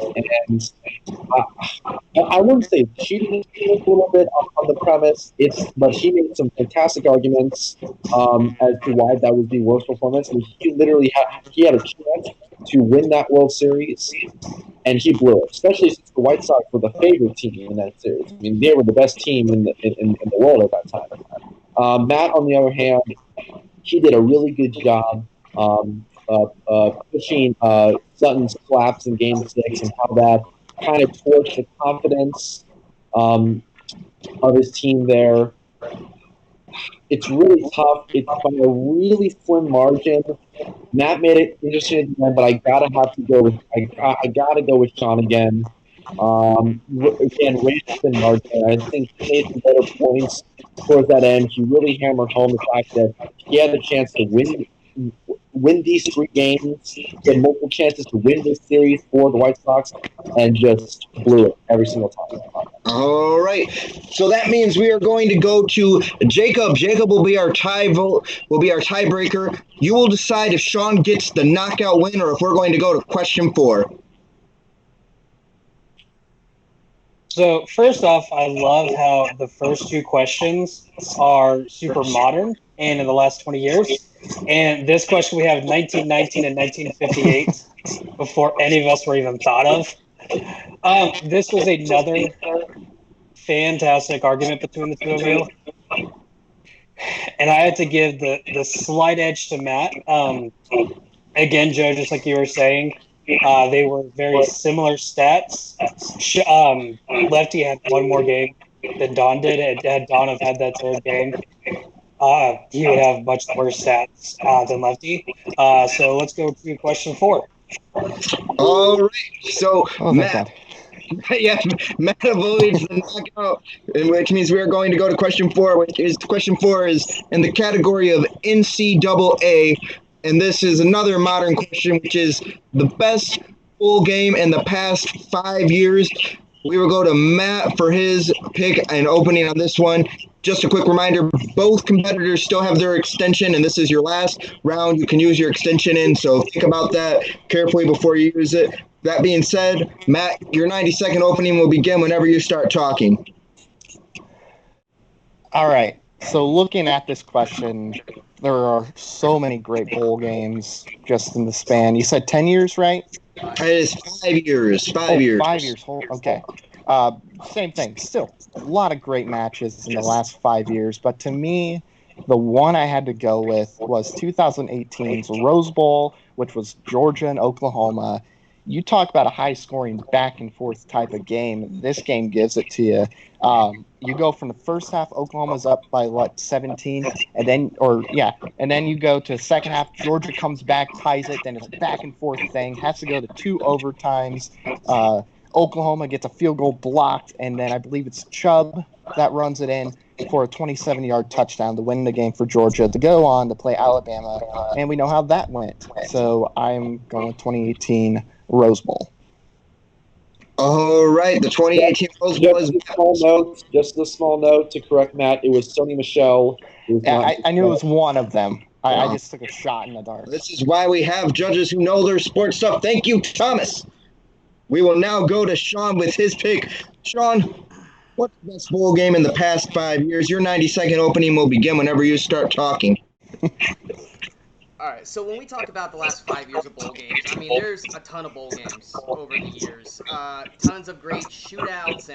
And I wouldn't say cheating a little bit on the premise, but he made some fantastic arguments as to why that was the worst performance. I mean, he had a chance to win that World Series, and he blew it, especially since the White Sox were the favorite team in that series. I mean, they were the best team in the world at that time. Matt, on the other hand, he did a really good job pushing Sutton's collapse in Game 6 and how that kind of torched the confidence of his team there. It's really tough. It's by a really slim margin. Matt made it interesting at the end, but I gotta go with Sean again. Again, Racing margin. I think he made some better points towards that end. He really hammered home the fact that he had the chance to win these 3 games, get multiple chances to win this series for the White Sox, and just blew it every single time. All right. So that means we are going to go to Jacob. Jacob will be our tiebreaker. You will decide if Sean gets the knockout win or if we're going to go to question 4. So first off, I love how the first 2 questions are super modern and in the last 20 years. And this question we have 1919 and 1958 before any of us were even thought of. This was another fantastic argument between the 2 of you. And I had to give the slight edge to Matt. Again, Joe, just like you were saying, they were very similar stats. Lefty had 1 more game than Don did. Had Don have had that 3rd game, he would have much worse stats than Lefty. So let's go to question 4. All right. So, Matt. Yeah, Matt avoids the knockout, which means we are going to go to question 4, which is question 4 is in the category of NCAA. And this is another modern question, which is the best bowl game in the past 5 years. We will go to Matt for his pick and opening on this one. Just a quick reminder, both competitors still have their extension, and this is your last round. You can use your extension in, so think about that carefully before you use it. That being said, Matt, your 90-second opening will begin whenever you start talking. All right. So looking at this question, there are so many great bowl games just in the span. You said 10 years, right? It is 5 years. 5 years. 5 years. Okay. Same thing. Still, a lot of great matches in the last 5 years. But to me, the one I had to go with was 2018's Rose Bowl, which was Georgia and Oklahoma. You talk about a high-scoring back-and-forth type of game. This game gives it to you. You go from the first half, Oklahoma's up by 17, and then you go to the second half. Georgia comes back, ties it. Then it's a back-and-forth thing. Has to go to 2 overtimes. Oklahoma gets a field goal blocked, and then I believe it's Chubb that runs it in for a 27-yard touchdown to win the game for Georgia to go on to play Alabama, and we know how that went. So I'm going with 2018 Rose Bowl. All right, the 2018 Rose Bowl is just a small note to correct Matt. It was Sony Michel. I knew it was one of them. I just took a shot in the dark. This is why we have judges who know their sports stuff. Thank you, Thomas. We will now go to Sean with his pick. Sean, what's the best bowl game in the past 5 years? Your 90-second opening will begin whenever you start talking. All right, so when we talk about the last 5 years of bowl games, I mean, there's a ton of bowl games over the years. Tons of great shootouts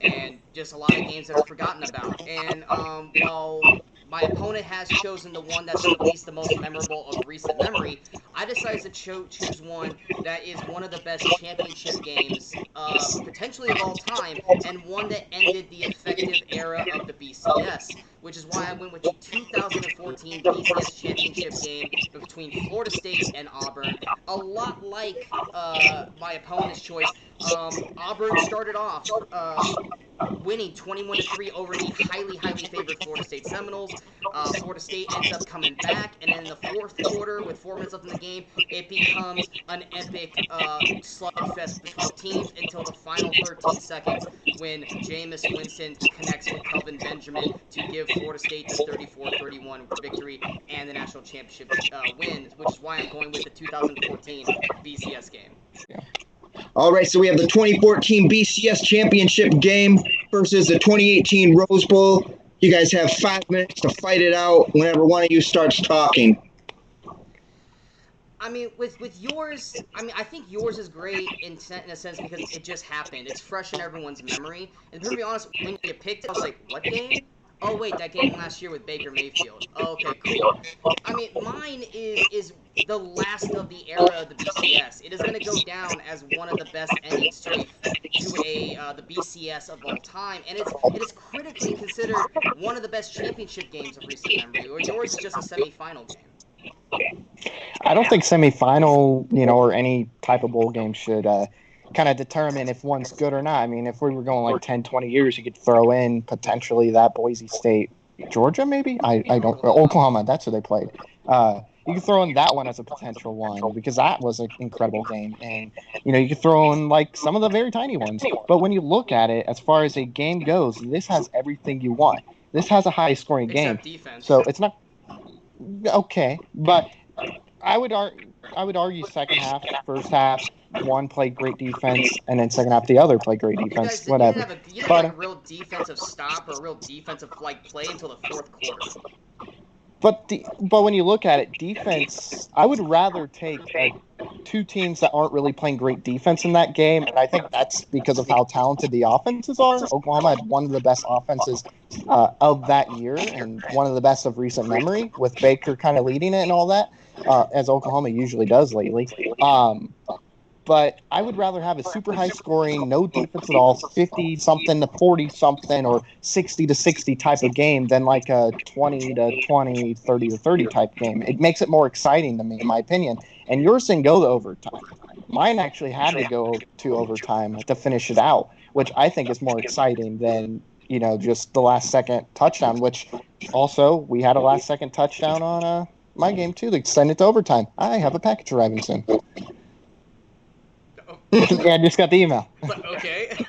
and just a lot of games that are forgotten about. And while my opponent has chosen the one that's at least the most memorable of recent memory, I decided to choose one that is one of the best championship games, potentially of all time, and one that ended the effective era of the BCS, which is why I went with the 2014 BCS championship game between Florida State and Auburn. A lot like my opponent's choice, Auburn started off winning 21-3 over the highly favored Florida State Seminoles. Florida State ends up coming back, and then in the fourth quarter, with 4 minutes left in the game, it becomes an epic slugfest between teams until the final 13 seconds when Jameis Winston connects with Kelvin Benjamin to give Florida State's 34-31 victory and the national championship win, which is why I'm going with the 2014 BCS game. Yeah. All right, so we have the 2014 BCS championship game versus the 2018 Rose Bowl. You guys have 5 minutes to fight it out whenever one of you starts talking. I mean, with yours, I think yours is great in a sense because it just happened. It's fresh in everyone's memory. And to be honest, when you picked it, I was like, what game? Oh, wait, that game last year with Baker Mayfield. Oh, okay, cool. I mean, mine is the last of the era of the BCS. It is going to go down as one of the best endings to the BCS of all time. And it is critically considered one of the best championship games of recent memory, or yours is just a semifinal game. I don't think semifinal, or any type of bowl game should kind of determine if one's good or not. I mean, if we were going like 10, 20 years, you could throw in potentially that Boise State, Georgia, maybe? I don't know. Oklahoma, that's who they played. You could throw in that one as a potential one because that was an incredible game. And, you could throw in like some of the very tiny ones. But when you look at it, as far as a game goes, this has everything you want. This has a high-scoring game. Except defense. So it's not okay, but I would argue second half, first half, one played great defense, and then second half the other played great defense. Whatever. You didn't have a real defensive stop or a real defensive play until the fourth quarter. But when you look at it, defense, I would rather take two teams that aren't really playing great defense in that game, and I think that's because of how talented the offenses are. Oklahoma had one of the best offenses of that year and one of the best of recent memory, with Baker kind of leading it and all that, as Oklahoma usually does lately. But I would rather have a super high scoring, no defense at all, 50-something to 40-something or 60-60 type of game than like a 20-20, 30-30 type game. It makes it more exciting to me, in my opinion. And yours didn't go to overtime. Mine actually had to go to overtime to finish it out, which I think is more exciting than, just the last second touchdown, which also we had a last second touchdown on my game too to send it to overtime. I have a package arriving soon. Yeah, I just got the email. Okay.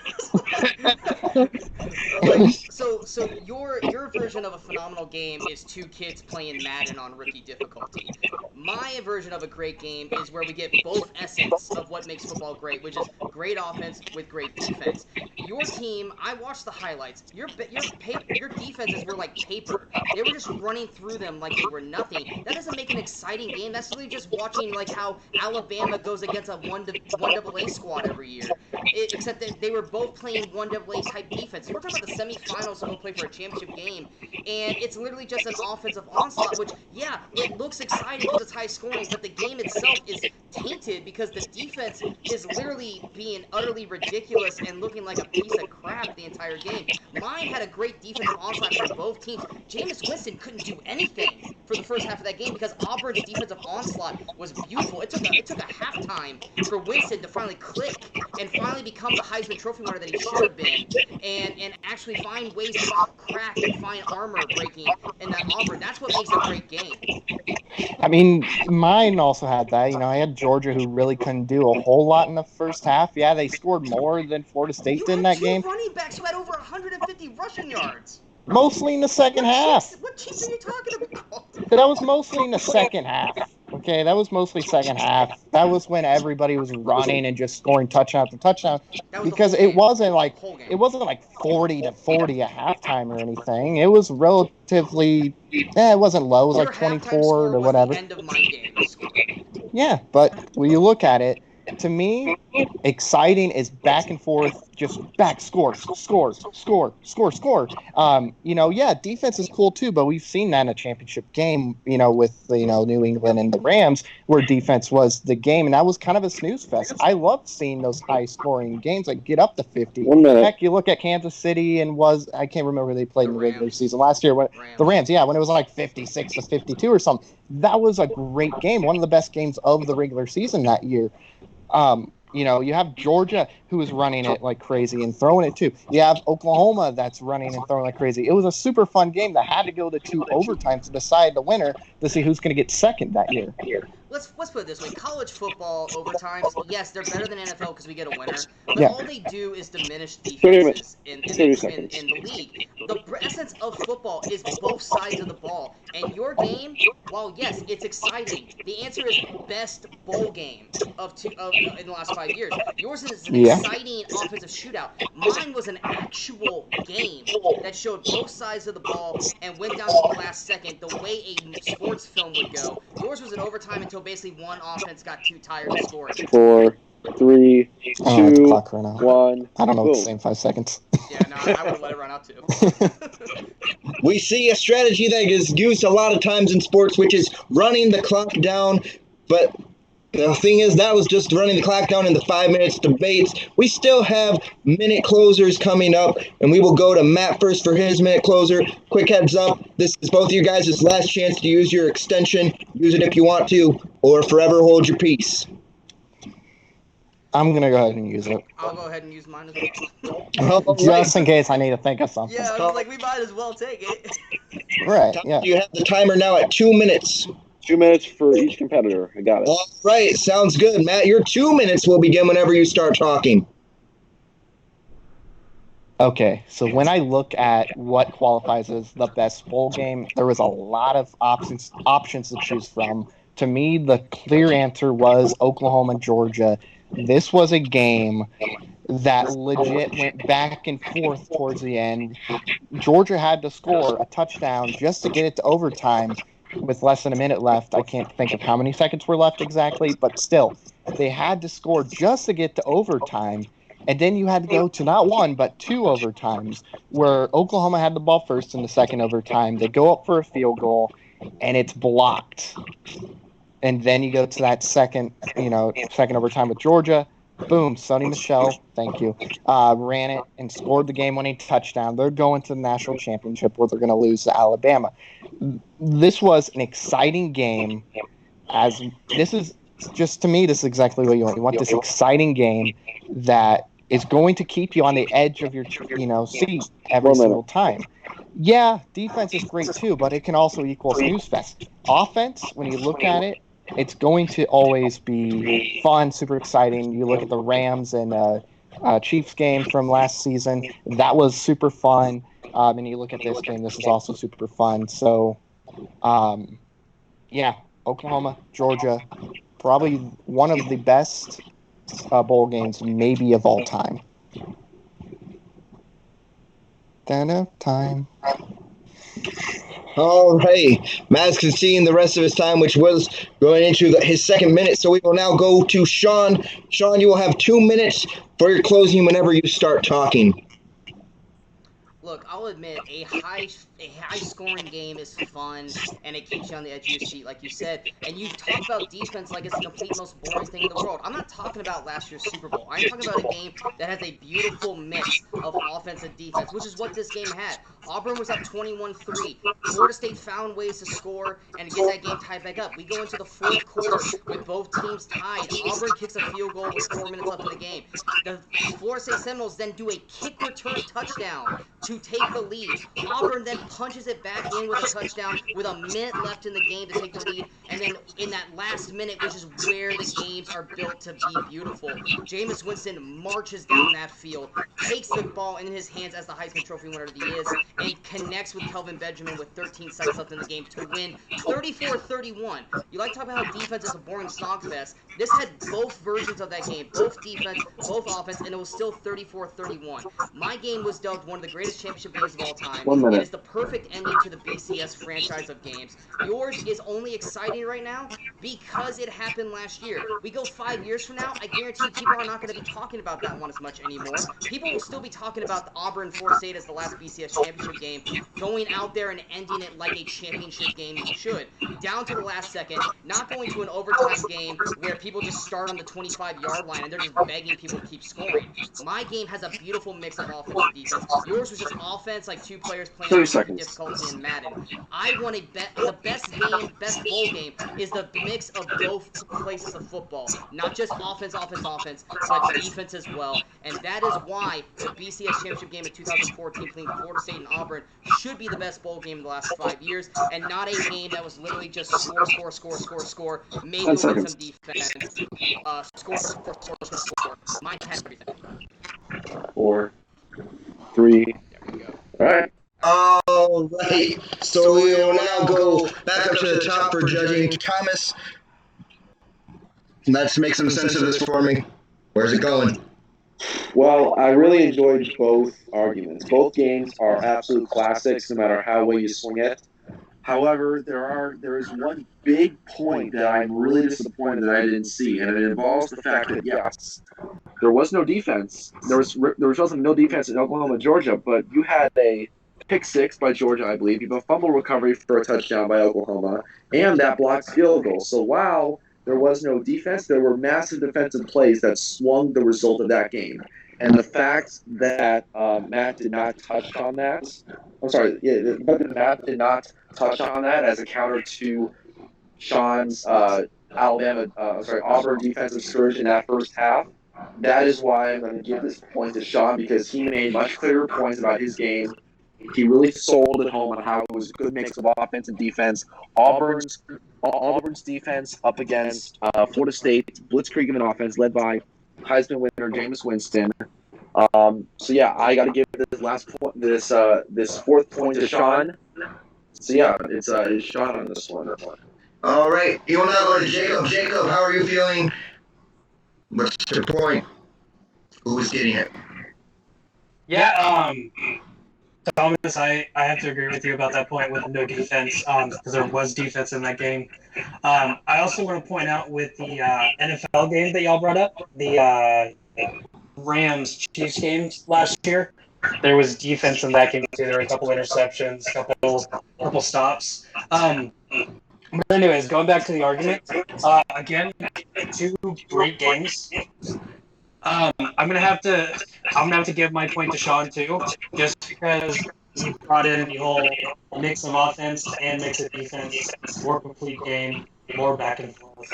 So your version of a phenomenal game is two kids playing Madden on rookie difficulty. My version of a great game is where we get both essence of what makes football great, which is great offense with great defense. Your team, I watched the highlights. Your defenses were like paper. They were just running through them like they were nothing. That doesn't make an exciting game. That's literally just watching like how Alabama goes against a 1AA squad every year. Except that they were both playing 1AA type defense. We're talking about the semifinals to go play for a championship game, and it's literally just an offensive onslaught, which, yeah, it looks exciting because it's high scoring, but the game itself is tainted because the defense is literally being utterly ridiculous and looking like a piece of crap the entire game. Mine had a great defensive onslaught for both teams. Jameis Winston couldn't do anything for the first half of that game because Auburn's defensive onslaught was beautiful. It took a halftime for Winston to finally click and finally become the Heisman Trophy winner that he should have been, and actually find ways to crack and find armor breaking in that Auburn. That's what makes a great game. I mean, mine also had that. I had Georgia, who really couldn't do a whole lot in the first half. Yeah, they scored more than Florida State did in that game. You had two running backs who had over 150 rushing yards. Mostly in the second half. What cheats are you talking about? That was mostly in the second half. Okay, that was mostly second half. That was when everybody was running and just scoring touchdown after touchdown. Because it wasn't like 40-40 at halftime or anything. It was relatively, it wasn't low. It was like 24 or whatever. End of my game. Yeah, but when you look at it, to me, exciting is back and forth, just score. Yeah, defense is cool too, but we've seen that in a championship game, with New England and the Rams, where defense was the game, and that was kind of a snooze fest. I loved seeing those high scoring games that get up to 50. 1 minute. Heck, you look at Kansas City and I can't remember who they played in the regular season last year. The Rams, yeah, when it was like 56-52 or something. That was a great game, one of the best games of the regular season that year. You have Georgia who is running it like crazy and throwing it too. You have Oklahoma that's running and throwing like crazy. It was a super fun game that had to go to 2 overtimes to decide the winner to see who's going to get second that year. Let's put it this way: college football overtimes, yes, they're better than NFL because we get a winner, but Yeah. all they do is diminish 30 defenses in 30 seconds. the league. The essence of football is both sides of the ball, and your game, while yes, it's exciting, the answer is best bowl game in the last 5 years. Yours is an Yeah. exciting offensive shootout. Mine was an actual game that showed both sides of the ball and went down to the last second, the way a sports film would go. Yours was an overtime until basically one offense got too tired to score it. 4, 3, I don't know what the 2, clock ran out. 1. I don't know what the Boom. same 5 seconds. Yeah, no, I would let it run out too. We see a strategy that is used a lot of times in sports, which is running the clock down. But the thing is, that was just running the clock down in the 5 minutes debates. We still have minute closers coming up, and we will go to Matt first for his minute closer. Quick heads up, this is both of you guys' last chance to use your extension. Use it if you want to, or forever hold your peace. I'm going to go ahead and use it. I'll go ahead and use mine as well. Just in case I need to think of something. Yeah, I was like, we might as well take it. Right, yeah. You have the timer now at 2 minutes. 2 minutes for each competitor. I got it. All right, sounds good. Matt, your 2 minutes will begin whenever you start talking. Okay, so when I look at what qualifies as the best bowl game, there was a lot of options to choose from. To me, the clear answer was Oklahoma, Georgia. This was a game that legit went back and forth towards the end. Georgia had to score a touchdown just to get it to overtime with less than a minute left. I can't think of how many seconds were left exactly, but still, they had to score just to get to overtime. And then you had to go to not one, but 2 overtimes, where Oklahoma had the ball first in the second overtime. They go up for a field goal, and it's blocked. And then you go to that second overtime with Georgia. Boom, Sonny Michel, thank you, ran it and scored the game-winning touchdown. They're going to the national championship where they're going to lose to Alabama. This was an exciting game. As this is just to me, this is exactly what you want. You want this exciting game that is going to keep you on the edge of your seat every single time. Yeah, defense is great too, but it can also equal snooze fest. Offense, when you look at it, it's going to always be fun, super exciting. You look at the Rams and Chiefs game from last season. That was super fun. And you look at this game, this is also super fun. So, yeah, Oklahoma, Georgia, probably one of the best bowl games maybe of all time. Time. All right. Matt's conceding the rest of his time, which was going into his second minute. So we will now go to Sean. Sean, you will have 2 minutes for your closing whenever you start talking. Look, I'll admit, a high-scoring game is fun, and it keeps you on the edge of your seat, like you said. And you talk about defense like it's the complete most boring thing in the world. I'm not talking about last year's Super Bowl. I'm talking about a game that has a beautiful mix of offense and defense, which is what this game had. Auburn was up 21-3. Florida State found ways to score and get that game tied back up. We go into the fourth quarter with both teams tied. Auburn kicks a field goal with 4 minutes left in the game. The Florida State Seminoles then do a kick return touchdown to take the lead. Auburn then punches it back in with a touchdown with a minute left in the game to take the lead. And then in that last minute, which is where the games are built to be beautiful, Jameis Winston marches down that field, takes the ball in his hands as the Heisman Trophy winner that he is, and connects with Kelvin Benjamin with 13 seconds left in the game to win 34-31. You like to talk about how defense is a boring slogfest. This had both versions of that game, both defense, both offense, and it was still 34-31. My game was dubbed one of the greatest championship games of all time. 1 minute. It is the perfect ending to the BCS franchise of games. Yours is only exciting right now because it happened last year. We go 5 years from now, I guarantee people are not going to be talking about that one as much anymore. People will still be talking about the Auburn-Florida State as the last BCS championship game, going out there and ending it like a championship game should. Down to the last second, not going to an overtime game where people just start on the 25-yard line and they're just begging people to keep scoring. My game has a beautiful mix of offense and defense. Yours was just offense, like 2 players playing 30 on seconds. difficulty in Madden. I want the best game, best bowl game is the mix of both places of football, not just offense, but defense as well. And that is why the BCS championship game in 2014 between Florida State and Auburn should be the best bowl game in the last 5 years, and not a game that was literally just score, maybe with some defense, score. Mine had everything. 4, 3. There we go. All right. All right. So we will now go back up to the top for judging. Thomas, let's make some sense of this for me. Where's it going? Well, I really enjoyed both arguments. Both games are absolute classics, no matter how well you swing it. However, there is one big point that I'm really disappointed that I didn't see, and it involves the fact that yes, there was no defense. There was no defense in Oklahoma, Georgia, but you had a pick six by Georgia, I believe. You have a fumble recovery for a touchdown by Oklahoma, and that blocked field goal. So while there was no defense, there were massive defensive plays that swung the result of that game. And the fact that Matt did not touch on that, Matt did not touch on that as a counter to Sean's Auburn defensive scourge in that first half. That is why I'm going to give this point to Sean, because he made much clearer points about his game. He really sold it home on how it was a good mix of offense and defense. Auburn's defense up against Florida State, blitzkrieg of an offense led by Heisman winner Jameis Winston. So yeah, I got to give this fourth point to Sean. So yeah, it's Sean on this one. All right. You want to go to Jacob. Jacob, how are you feeling? What's your point? Who's getting it? Yeah, Thomas, I have to agree with you about that point with no defense, because there was defense in that game. I also want to point out with the NFL game that y'all brought up, the Rams-Chiefs game last year, there was defense in that game too. There were a couple interceptions, a couple stops. But anyways, going back to the argument, again, two great games. I'm gonna have to give my point to Sean too, just because he brought in the whole mix of offense and mix of defense, more complete game, more back and forth.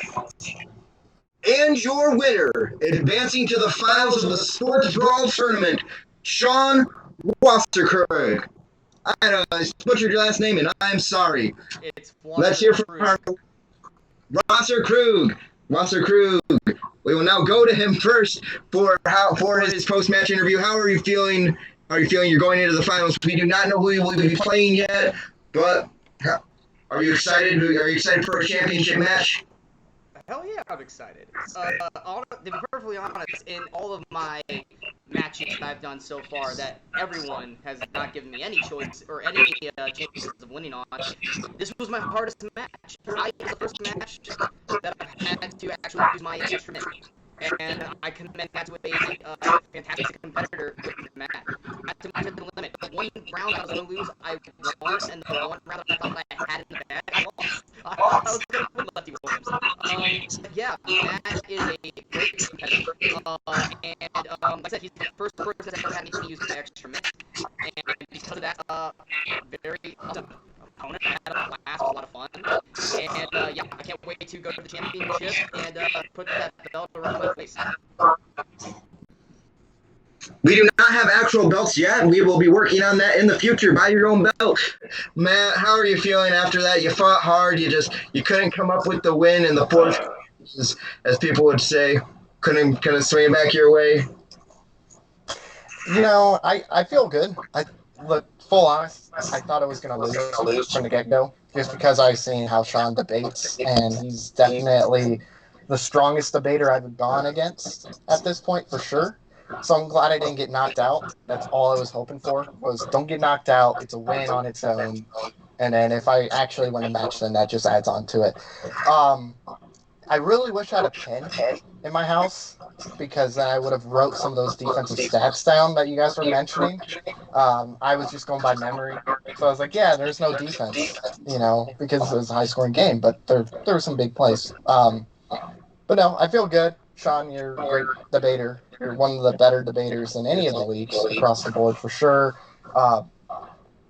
And your winner, advancing to the finals of the Sports Brawl Tournament, Sean Wasserkrug. I know I butchered your last name, and I'm sorry. Let's hear from Wasserkrug. Wasserkrug. We will now go to him first for his post-match interview. How are you feeling? Are you feeling you're going into the finals? We do not know who you will be playing yet, but are you excited? Are you excited for a championship match? Hell yeah, I'm excited. To be perfectly honest, in all of my matches that I've done so far, that everyone has not given me any choice or any chances of winning on, this was my hardest match. I was the first match that I've had to actually use my instrument. And I commend that to a fantastic competitor with Matt. Not to much of the limit. The one round I was going to lose, I won, and the one round that I thought I had in the bag, I lost. I thought I was going to win Lefty Williams. Yeah, Matt is a great competitor. And like I said, he's the first person that's ever had me to use my extra minute. And because of that, very awesome opponent. I had a blast, it was a lot of fun. And yeah, I can't wait to go to the championship and put that belt around my face. We do not have actual belts yet. We will be working on that in the future. Buy your own belt. Matt, how are you feeling after that? You fought hard. You couldn't come up with the win in the fourth, as people would say. Couldn't swing it back your way. You know, I feel good. Look, full honest, I thought I was going to lose from the get-go, just because I've seen how Sean debates, and he's definitely the strongest debater I've gone against at this point, for sure. So I'm glad I didn't get knocked out. That's all I was hoping for, was don't get knocked out. It's a win on its own. And then if I actually win a match, then that just adds on to it. I really wish I had a pen in my house, because then I would have wrote some of those defensive stats down that you guys were mentioning. I was just going by memory. So I was like, yeah, there's no defense, because it was a high-scoring game, but there were some big plays. But no, I feel good. Sean, you're a great debater. You're one of the better debaters in any of the leagues across the board, for sure.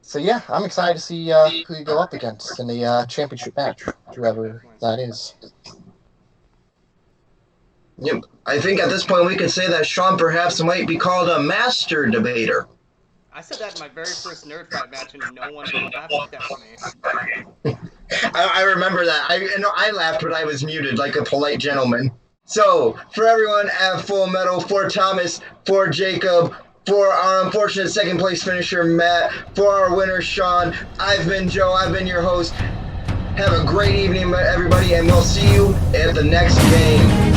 So yeah, I'm excited to see who you go up against in the championship match, whoever that is. Yep. I think at this point we could say that Sean perhaps might be called a master debater. I said that in my very first Nerd Fight match, and no one laughed at me. I remember that. I laughed, but I was muted like a polite gentleman. So, for everyone at Full Metal, for Thomas, for Jacob, for our unfortunate second place finisher, Matt, for our winner, Sean, I've been Joe, I've been your host. Have a great evening, everybody, and we'll see you at the next game.